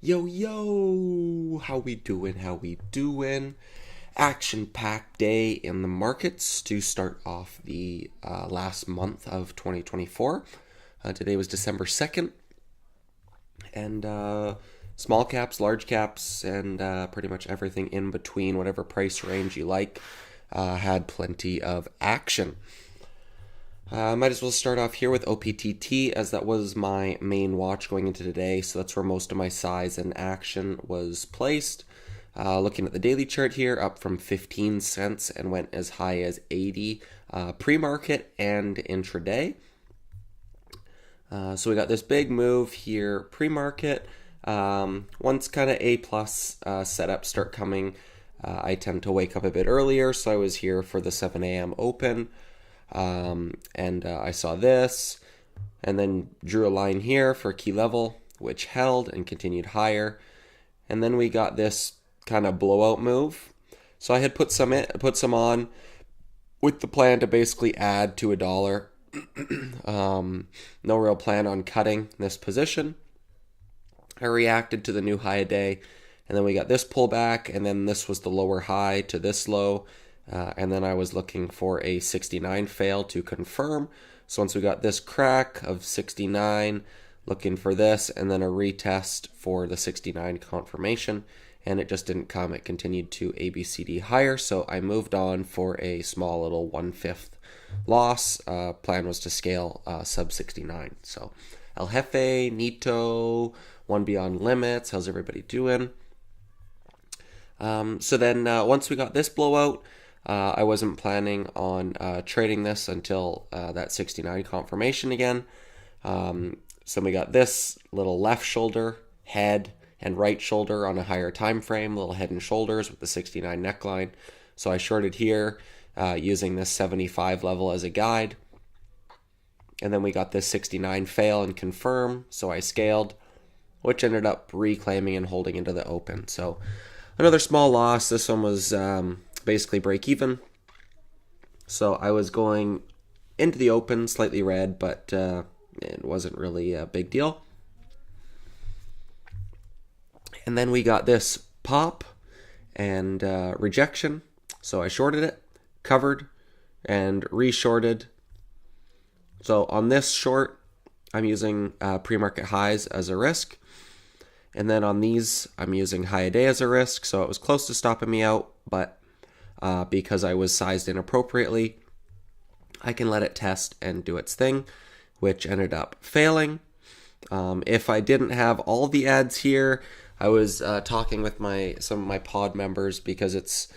Yo, yo, how we doing? How we doing? Action-packed day in the markets to start off the last month of 2024. Today was December 2nd, and small caps, large caps, and pretty much everything in between, whatever price range you like, had plenty of action. Might as well start off here with OPTT, as that was my main watch going into today, so that's where most of my size and action was placed. Looking at the daily chart here, up from 15 cents and went as high as 80 pre-market and intraday. So we got this big move here pre-market. Once kind of A plus setups start coming, I tend to wake up a bit earlier, so I was here for the 7 a.m. open. And I saw this and then drew a line here for a key level, which held and continued higher. And then we got this kind of blowout move. So I had put some on with the plan to basically add to $1. No real plan on cutting this position. I reacted to the new high a day, and then we got this pullback, and then this was the lower high to this low. And then I was looking for a 69 fail to confirm. So once we got this crack of 69, looking for this, and then a retest for the 69 confirmation, and it just didn't come. It continued to ABCD higher, so I moved on for a small little 1/5 loss. Plan was to scale sub 69. So El Jefe, Nito, One Beyond Limits, how's everybody doing? So then once we got this blowout, I wasn't planning on trading this until that 69 confirmation again. So we got this little left shoulder, head, and right shoulder on a higher time frame, little head and shoulders with the 69 neckline. So I shorted here using this 75 level as a guide. And then we got this 69 fail and confirm, so I scaled, which ended up reclaiming and holding into the open. So another small loss. This one was basically break even. So I was going into the open slightly red, but it wasn't really a big deal. And then we got this pop and rejection. So I shorted it, covered, and re-shorted. So on this short, I'm using pre-market highs as a risk. And then on these, I'm using high a day as a risk. So it was close to stopping me out, but because I was sized inappropriately, I can let it test and do its thing, which ended up failing. If I didn't have all the ads here, I was talking with some of my pod members, because it's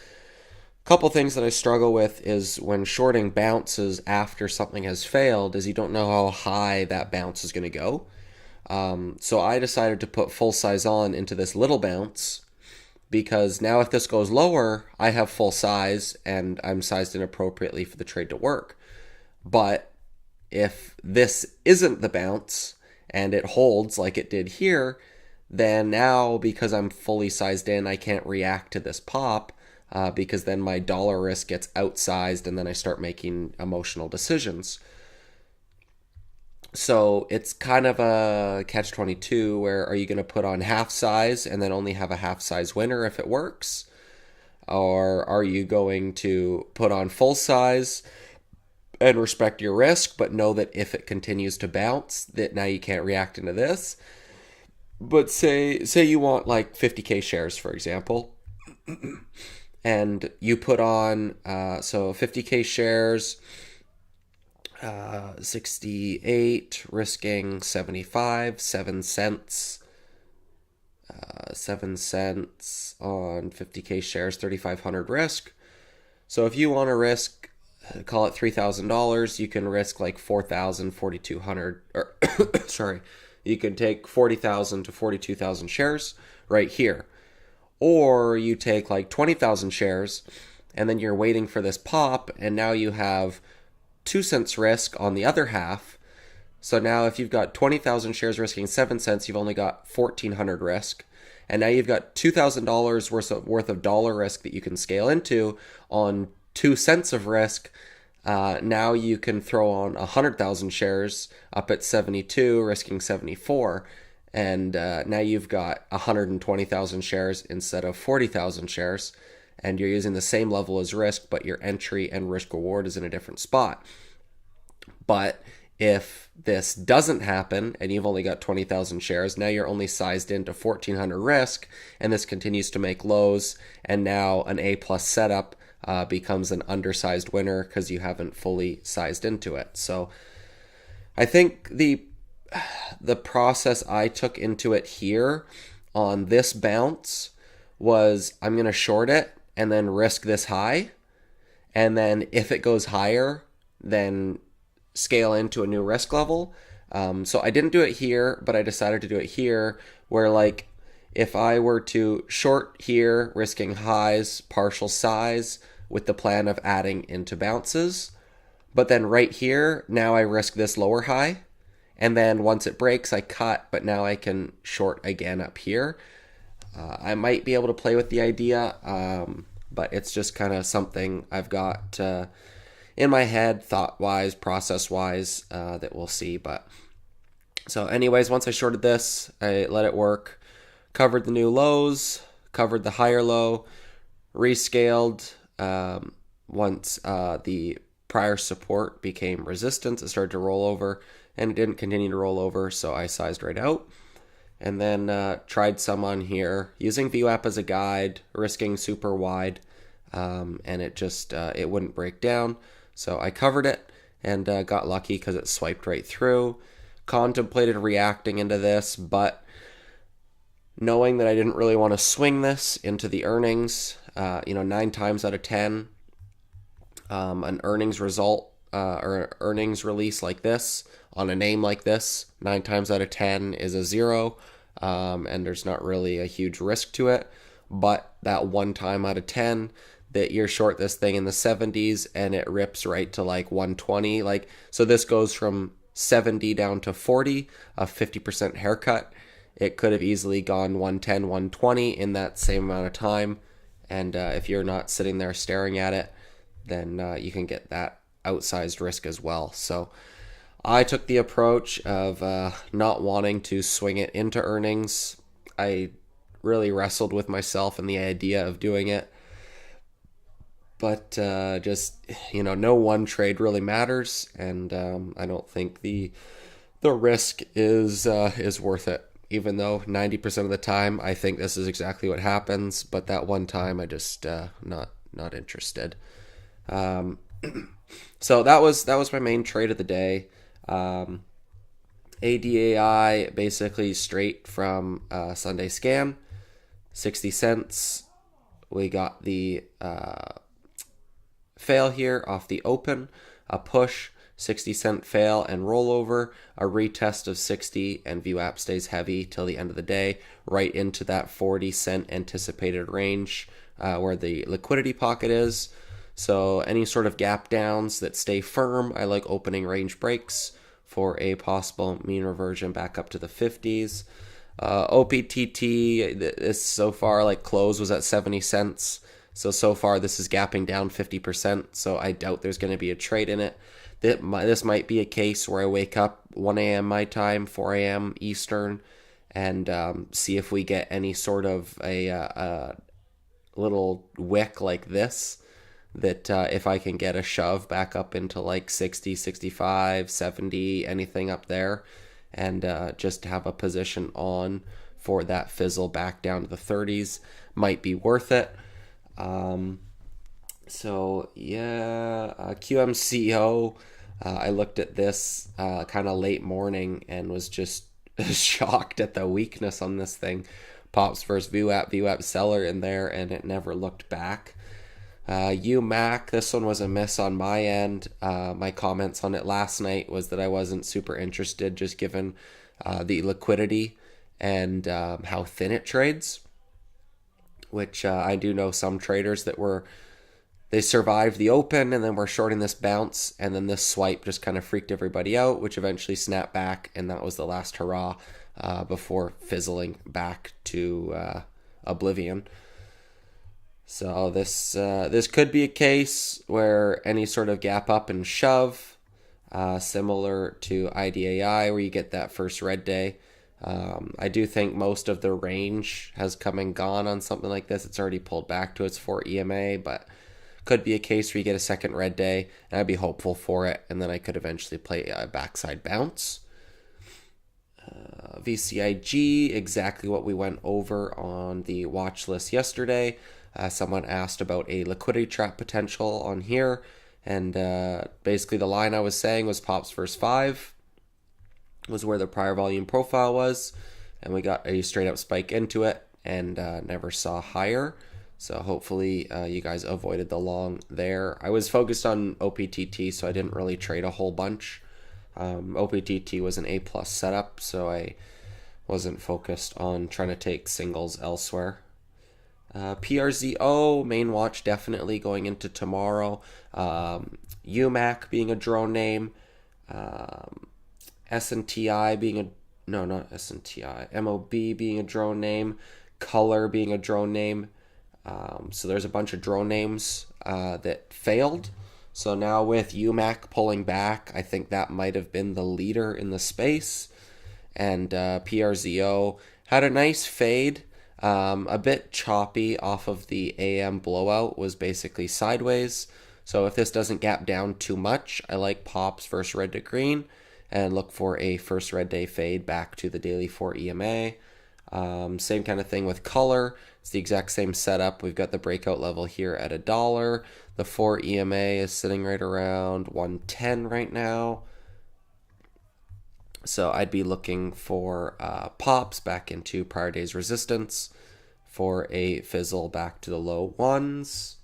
a couple things that I struggle with is when shorting bounces after something has failed, is you don't know how high that bounce is going to go. So I decided to put full size on into this little bounce, because now if this goes lower, I have full size and I'm sized inappropriately for the trade to work. But if this isn't the bounce and it holds like it did here, then now because I'm fully sized in, I can't react to this pop, because then my dollar risk gets outsized and then I start making emotional decisions. So it's kind of a catch-22 where, are you going to put on half size and then only have a half size winner if it works? Or are you going to put on full size and respect your risk, but know that if it continues to bounce, that now you can't react into this? But say you want like 50K shares, for example, and you put on, so 50K shares, 68, risking 75, 7 cents. 7 cents on 50K shares, 3,500 risk. So if you want to risk, call it $3,000, you can risk like 4,000, 4,200, or sorry, you can take 40,000 to 42,000 shares right here. Or you take like 20,000 shares and then you're waiting for this pop, and now you have 2 cents risk on the other half. So now if you've got 20,000 shares risking 7 cents, you've only got 1,400 risk. And now you've got $2,000 worth of dollar risk that you can scale into on 2 cents of risk. Now you can throw on 100,000 shares up at 72, risking 74. and now you've got 120,000 shares instead of 40,000 shares, and you're using the same level as risk, but your entry and risk reward is in a different spot. But if this doesn't happen and you've only got 20,000 shares, now you're only sized into 1,400 risk, and this continues to make lows, and now an A plus setup becomes an undersized winner because you haven't fully sized into it. So I think the process I took into it here on this bounce was I'm going to short it and then risk this high. And then if it goes higher, then scale into a new risk level. So I didn't do it here, but I decided to do it here where, like, if I were to short here, risking highs, partial size with the plan of adding into bounces. But then right here, now I risk this lower high. And then once it breaks, I cut, but now I can short again up here. I might be able to play with the idea, but it's just kind of something I've got in my head, thought-wise, process-wise, that we'll see. But so anyways, once I shorted this, I let it work, covered the new lows, covered the higher low, rescaled. Once the prior support became resistance, it started to roll over, and it didn't continue to roll over, so I sized right out. And then tried some on here, using VWAP as a guide, risking super wide, and it just, it wouldn't break down. So I covered it and got lucky because it swiped right through. Contemplated reacting into this, but knowing that I didn't really want to swing this into the earnings, 9 times out of 10, an earnings result or earnings release like this on a name like this, 9 times out of 10 is a 0, and there's not really a huge risk to it. But that 1 time out of 10 that you're short this thing in the 70s and it rips right to like 120, like, so this goes from 70 down to 40, a 50% haircut. It could have easily gone 110, 120 in that same amount of time. And if you're not sitting there staring at it, then you can get that outsized risk as well. So I took the approach of not wanting to swing it into earnings. I really wrestled with myself and the idea of doing it. But just, no one trade really matters. And I don't think the risk is worth it. Even though 90% of the time I think this is exactly what happens, but that one time I just not interested. So that was my main trade of the day. ADAI basically straight from Sunday scan, 60 cents. We got the fail here off the open, a push, 60-cent fail and rollover, a retest of 60, and VWAP stays heavy till the end of the day, right into that 40-cent anticipated range where the liquidity pocket is. So any sort of gap downs that stay firm, I like opening range breaks for a possible mean reversion back up to the 50s. OPTT, this so far, like close was at 70 cents. So far this is gapping down 50%, so I doubt there's going to be a trade in it. This might be a case where I wake up 1 a.m. my time, 4 a.m. Eastern, and see if we get any sort of a little wick like this, that if I can get a shove back up into like 60, 65, 70, anything up there, and just have a position on for that fizzle back down to the 30s, might be worth it. So yeah, QMCO, I looked at this kind of late morning and was just shocked at the weakness on this thing. Pops versus VWAP seller in there, and it never looked back. UMAC, this one was a miss on my end. My comments on it last night was that I wasn't super interested, just given the liquidity and how thin it trades, which I do know some traders that they survived the open and then were shorting this bounce, and then this swipe just kind of freaked everybody out, which eventually snapped back, and that was the last hurrah before fizzling back to oblivion. So this could be a case where any sort of gap up and shove, similar to IDAI, where you get that first red day, I do think most of the range has come and gone on something like this. It's already pulled back to its 4 EMA, but could be a case where you get a second red day, and I'd be hopeful for it, and then I could eventually play a backside bounce. VCIG, exactly what we went over on the watch list yesterday. Someone asked about a liquidity trap potential on here, and basically the line I was saying was pops first 5 was where the prior volume profile was, and we got a straight up spike into it and never saw higher. So hopefully you guys avoided the long there. I was focused on OPTT, so I didn't really trade a whole bunch. OPTT was an A+ setup, so I wasn't focused on trying to take singles elsewhere. PRZO, main watch definitely going into tomorrow. UMAC being a drone name. SNTI being a... No, not SNTI. MOB being a drone name. Color being a drone name. So there's a bunch of drone names that failed. So now with UMAC pulling back, I think that might have been the leader in the space. And PRZO had a nice fade, a bit choppy off of the AM blowout, was basically sideways. So if this doesn't gap down too much, I like pops first red to green and look for a first red day fade back to the daily 4 EMA. Same kind of thing with color. It's the exact same setup. We've got the breakout level here at $1. The 4 EMA is sitting right around 110 right now. So I'd be looking for pops back into prior day's resistance for a fizzle back to the low ones.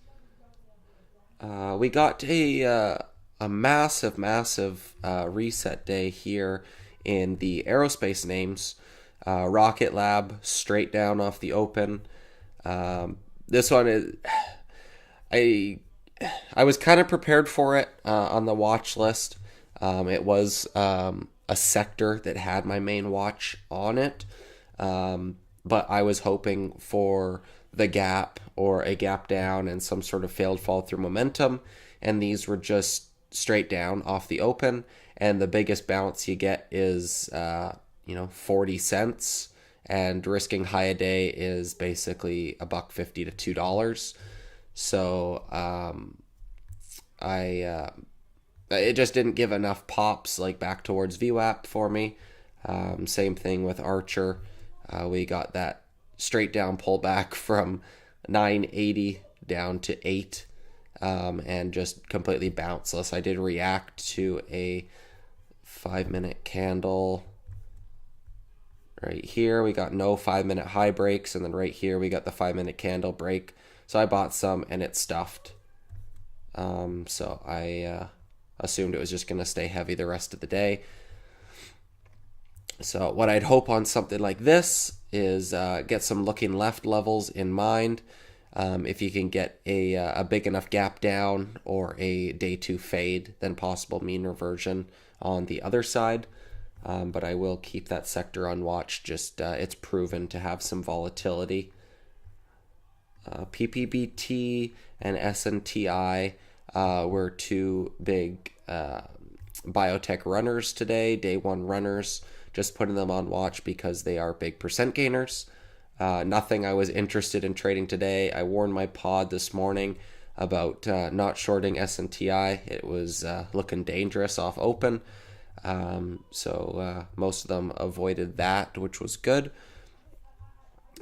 We got a massive reset day here in the aerospace names. Rocket Lab straight down off the open. This one is I was kind of prepared for it on the watch list. It was a sector that had my main watch on it, but I was hoping for the gap or a gap down and some sort of failed fall through momentum, and these were just straight down off the open, and the biggest bounce you get is 40 cents, and risking high a day is basically $1.50 to $2. So it just didn't give enough pops like back towards VWAP for me. Same thing with Archer. We got that straight down pullback from 980 down to 8, and just completely bounceless. I did react to a 5-minute candle. Right here, we got no 5-minute high breaks, and then right here, we got the 5-minute candle break. So I bought some, and it stuffed. So I assumed it was just going to stay heavy the rest of the day. So what I'd hope on something like this is get some looking left levels in mind. If you can get a big enough gap down or a day 2 fade, then possible mean reversion on the other side. But I will keep that sector on watch. Just it's proven to have some volatility. PPBT and SNTI were two big biotech runners today, day 1 runners. Just putting them on watch because they are big percent gainers. Nothing I was interested in trading today. I warned my pod this morning about not shorting SNTI. It was looking dangerous off open. So most of them avoided that, which was good.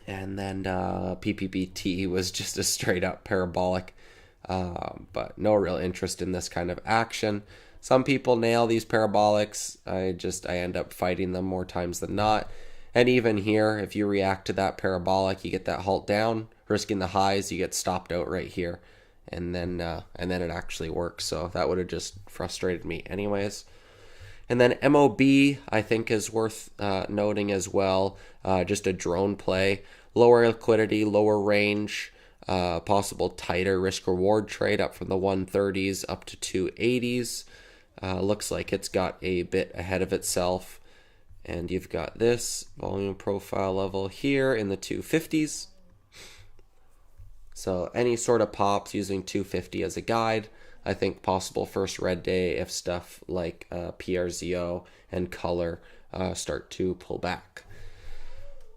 And then PPBT was just a straight up parabolic, but no real interest in this kind of action. Some people nail these parabolics. I end up fighting them more times than not. And even here, if you react to that parabolic, you get that halt down, risking the highs, you get stopped out right here, and then it actually works. So that would have just frustrated me anyways. And then MOB, I think, is worth noting as well. Just a drone play. Lower liquidity, lower range, possible tighter risk-reward trade up from the 130s up to 280s. Looks like it's got a bit ahead of itself. And you've got this volume profile level here in the 250s. So any sort of pops using 250 as a guide. I think possible first red day if stuff like PRZO and color start to pull back.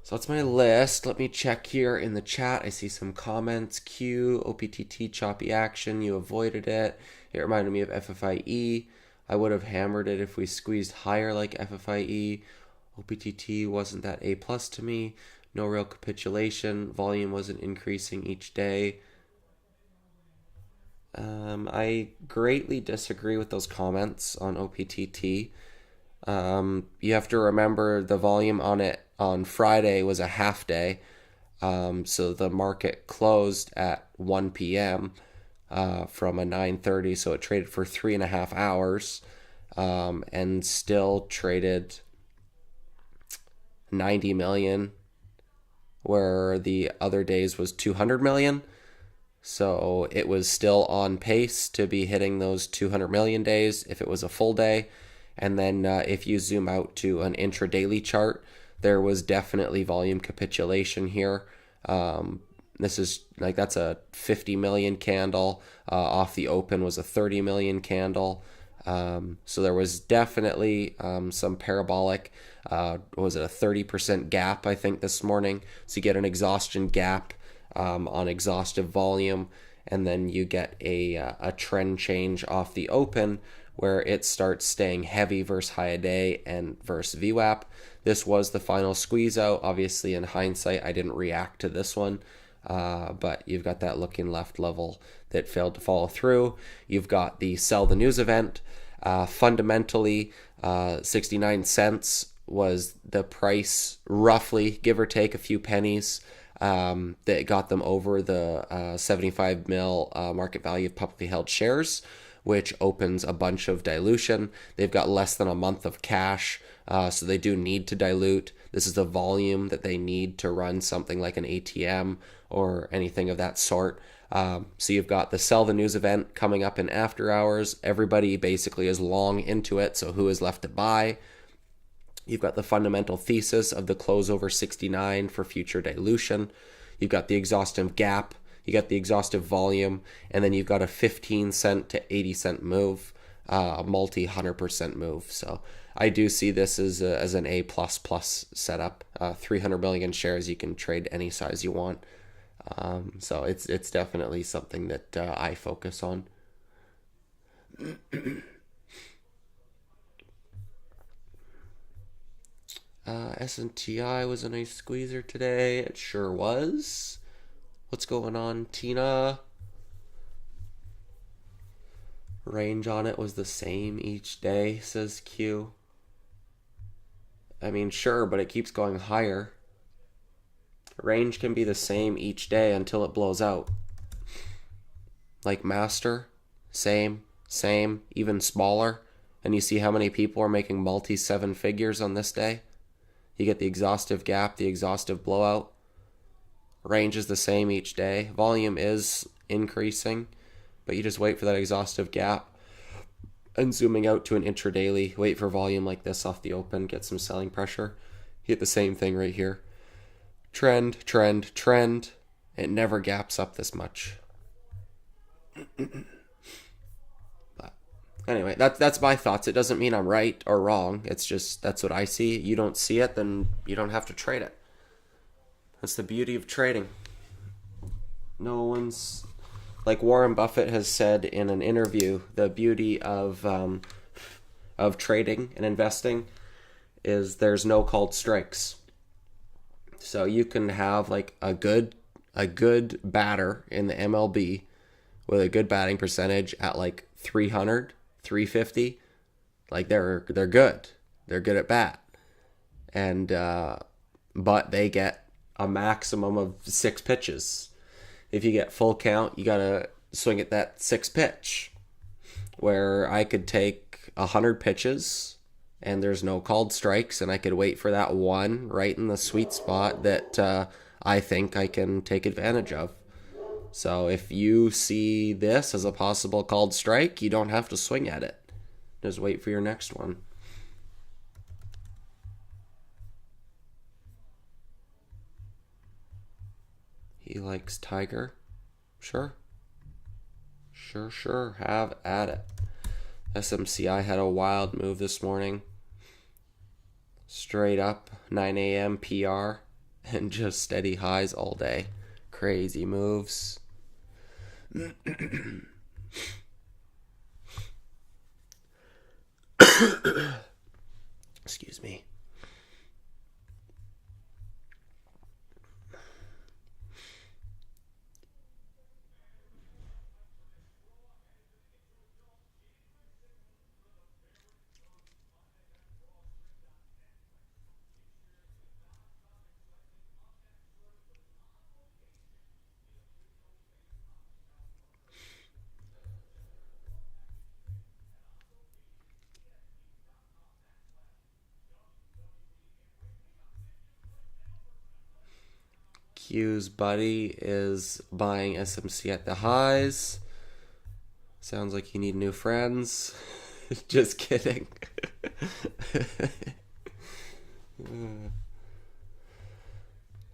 So that's my list. Let me check here in the chat. I see some comments. Q, OPTT, choppy action. You avoided it. It reminded me of FFIE. I would have hammered it if we squeezed higher like FFIE. OPTT wasn't that A plus to me. No real capitulation. Volume wasn't increasing each day. I greatly disagree with those comments on OPTT. You have to remember the volume on it on Friday was a half day. So the market closed at 1 p.m. From a 9:30, so it traded for 3.5 hours, and still traded 90 million, where the other days was 200 million. So it was still on pace to be hitting those 200 million days if it was a full day. And then if you zoom out to an intradaily chart, there was definitely volume capitulation here. This is like, that's a 50 million candle. Off the open was a 30 million candle. So there was definitely some parabolic, was it a 30% gap, I think, this morning. So you get an exhaustion gap on exhaustive volume, and then you get a trend change off the open where it starts staying heavy versus high a day and versus VWAP. This was the final squeeze out. Obviously, in hindsight, I didn't react to this one, but you've got that looking left level that failed to follow through. You've got the sell the news event. Fundamentally, 69 cents was the price, roughly, give or take a few pennies, that got them over the 75 mil market value of publicly held shares, which opens a bunch of dilution. They've got less than a month of cash, so they do need to dilute. This is the volume that they need to run something like an ATM or anything of that sort. So you've got the sell the news event coming up in after hours. Everybody basically is long into it, so who is left to buy? You've got the fundamental thesis of the close over 69 for future dilution. You've got the exhaustive gap. You got the exhaustive volume, and then you've got a 15 cent to 80 cent move, multi 100% move. So I do see this as an A++ setup. 300 million shares, you can trade any size you want. So it's definitely something that I focus on. SNTI was a nice squeezer today. It sure was. What's going on, Tina? Range on it was the same each day, says Q. I mean, sure, but it keeps going higher. Range can be the same each day until it blows out. Like Master, same, even smaller. And you see how many people are making multi 7 figures on this day? You get the exhaustive gap, the exhaustive blowout. Range is the same each day. Volume is increasing, but you just wait for that exhaustive gap. And zooming out to an intradaily, wait for volume like this off the open, get some selling pressure. You get the same thing right here. Trend. It never gaps up this much. But anyway, that's my thoughts. It doesn't mean I'm right or wrong. It's just that's what I see. You don't see it, then you don't have to trade it. That's the beauty of trading. No one's, like Warren Buffett has said in an interview, the beauty of trading and investing is there's no called strikes. So you can have like a good batter in the MLB with a good batting percentage at like 300, 350. Like they're good. They're good at bat. And but they get a maximum of 6 pitches. If you get full count, you gotta swing at that 6th pitch. Where I could take 100 pitches and there's no called strikes, and I could wait for that one right in the sweet spot that I think I can take advantage of. So if you see this as a possible called strike, you don't have to swing at it. Just wait for your next one. He likes Tiger. Sure. Have at it. SMCI had a wild move this morning. Straight up, 9 a.m. PR. and just steady highs all day. Crazy moves. Excuse me. Q's buddy is buying SMC at the highs. Sounds like you need new friends. Just kidding.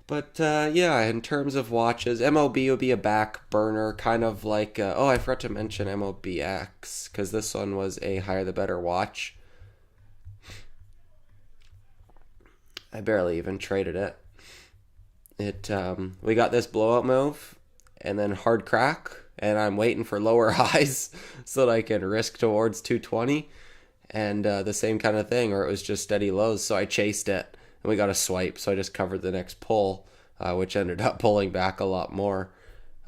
But yeah, in terms of watches, MOB would be a back burner, kind of like. Oh, I forgot to mention MOBX, because this one was a higher the better watch. I barely even traded it. We got this blowout move, and then hard crack, and I'm waiting for lower highs so that I can risk towards 220, and the same kind of thing, or it was just steady lows, so I chased it, and we got a swipe, so I just covered the next pull, which ended up pulling back a lot more,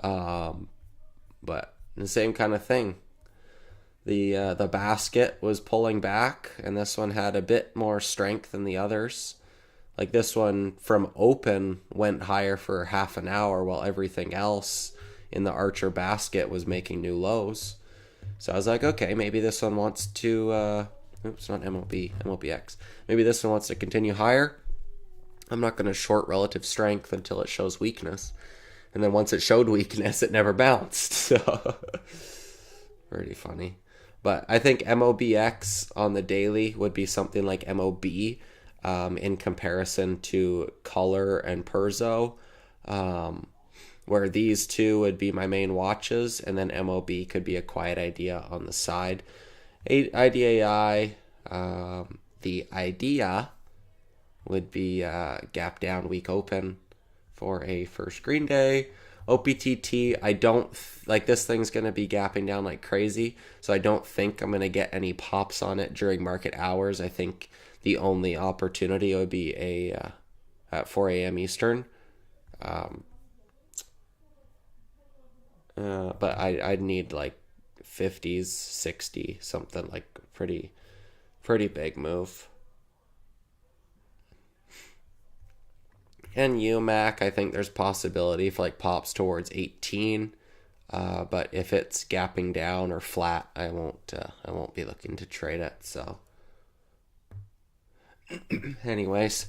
but the same kind of thing. The basket was pulling back, and this one had a bit more strength than the others. Like this one from open went higher for half an hour while everything else in the Archer basket was making new lows. So I was like, okay, maybe this one wants to, oops, not MOBX. Maybe this one wants to continue higher. I'm not going to short relative strength until it shows weakness. And then once it showed weakness, it never bounced. So pretty funny. But I think MOBX on the daily would be something like MOB. In comparison to Color and Perzo, where these two would be my main watches, and then MOB could be a quiet idea on the side. IDAI, the idea would be gap down week open for a first green day. OPTT, I don't like this thing's going to be gapping down like crazy, so I don't think I'm going to get any pops on it during market hours. I think the only opportunity would be at 4 a.m. Eastern. But I'd need like 50s, 60, something like pretty big move. And UMAC, I think there's possibility for like pops towards 18. But if it's gapping down or flat, I won't be looking to trade it. So anyways,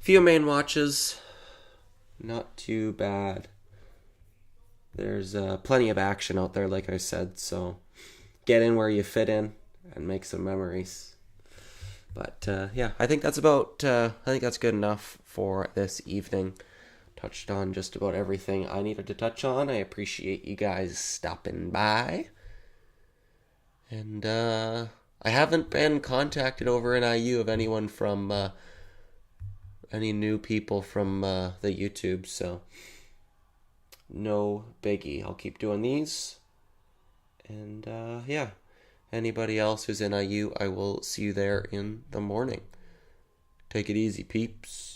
few main watches, not too bad. There's plenty of action out there, like I said, so get in where you fit in and make some memories. But yeah, I think that's good enough for this evening. Touched on just about everything I needed to touch on. I appreciate you guys stopping by. And I haven't been contacted over in IU of anyone from any new people from the YouTube, so no biggie. I'll keep doing these. And yeah, anybody else who's in IU, I will see you there in the morning. Take it easy, peeps.